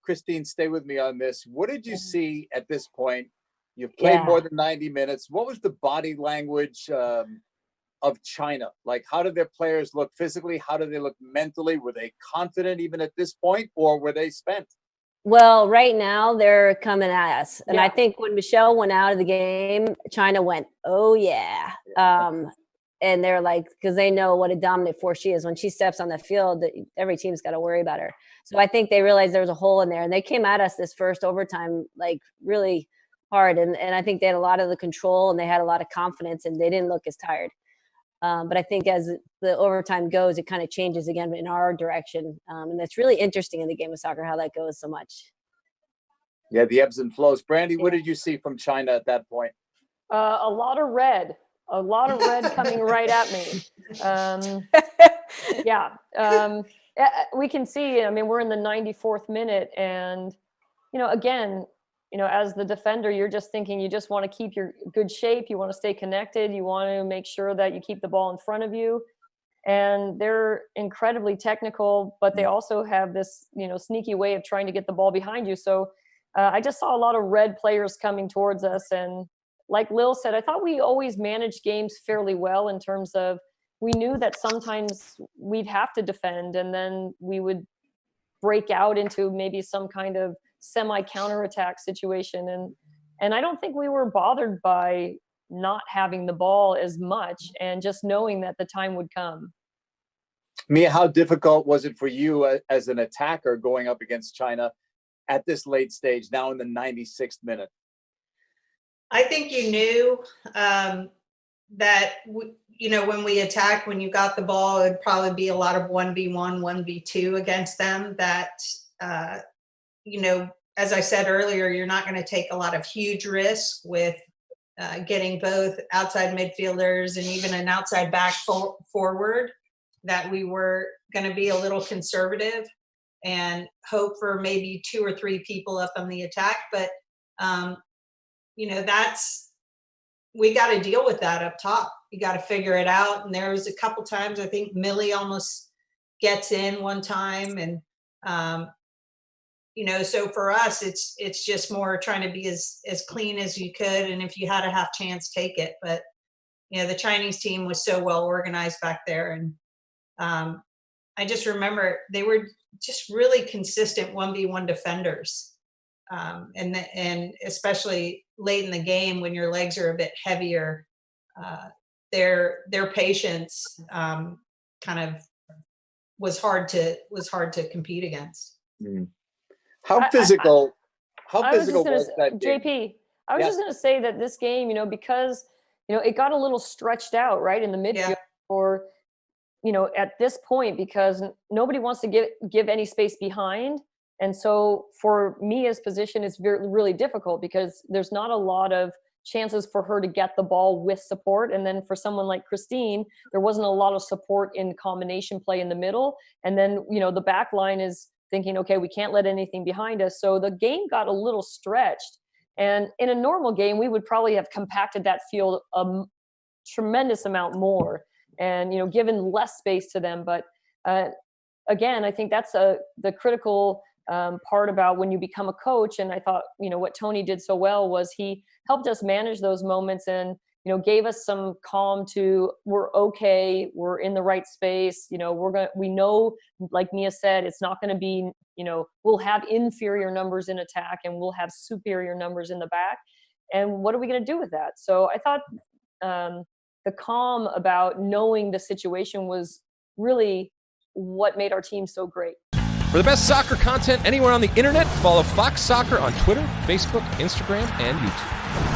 Kristine, stay with me on this. What did you see at this point? You've played more than 90 minutes. What was the body language of China? Like, how did their players look physically? How did they look mentally? Were they confident even at this point, or were they spent? Well, right now they're coming at us. And I think when Michelle went out of the game, China went, oh yeah. And they're like, because they know what a dominant force she is. When she steps on the field, every team's got to worry about her. So I think they realized there was a hole in there, and they came at us this first overtime, like really hard. And I think they had a lot of the control, and they had a lot of confidence, and they didn't look as tired. But I think as the overtime goes, it kind of changes again in our direction. And that's really interesting in the game of soccer, how that goes so much. Yeah, the ebbs and flows. Brandi, what did you see from China at that point? A lot of red coming right at me. We can see, I mean, we're in the 94th minute, and, again, as the defender, you're just thinking you just want to keep your good shape. You want to stay connected. You want to make sure that you keep the ball in front of you. And they're incredibly technical, but they also have this, sneaky way of trying to get the ball behind you. So I just saw a lot of red players coming towards us. And like Lil said, I thought we always managed games fairly well in terms of we knew that sometimes we'd have to defend, and then we would break out into maybe some kind of semi-counterattack situation. And I don't think we were bothered by not having the ball as much, and just knowing that the time would come. Mia, how difficult was it for you as an attacker going up against China at this late stage, now in the 96th minute? I think you knew that, when we attacked, when you got the ball, it'd probably be a lot of 1v1, 1v2 against them. That, as I said earlier, you're not going to take a lot of huge risks with getting both outside midfielders and even an outside back forward, that we were going to be a little conservative and hope for maybe 2 or 3 people up on the attack. But, we got to deal with that up top. You got to figure it out. And there was a couple times, I think Millie almost gets in one time. And, so for us, it's just more trying to be as clean as you could. And if you had a half chance, take it. But, the Chinese team was so well organized back there. And I just remember they were just really consistent 1v1 defenders. And especially late in the game when your legs are a bit heavier, their patience kind of was hard to compete against. Mm. How physical was that game? JP, I was just going to say that this game, because, it got a little stretched out, right, in the midfield or, at this point, because nobody wants to give any space behind. And so for Mia's position, it's really difficult because there's not a lot of chances for her to get the ball with support. And then for someone like Kristine, there wasn't a lot of support in combination play in the middle. And then, the back line is thinking, okay, we can't let anything behind us. So the game got a little stretched. And in a normal game, we would probably have compacted that field a tremendous amount more and, given less space to them. But again, I think that's the critical part about when you become a coach. And I thought, what Tony did so well was he helped us manage those moments and, gave us some calm to, we're okay, we're in the right space. We know, like Mia said, it's not going to be, we'll have inferior numbers in attack and we'll have superior numbers in the back. And what are we going to do with that? So I thought the calm about knowing the situation was really what made our team so great. For the best soccer content anywhere on the internet, follow Fox Soccer on Twitter, Facebook, Instagram, and YouTube.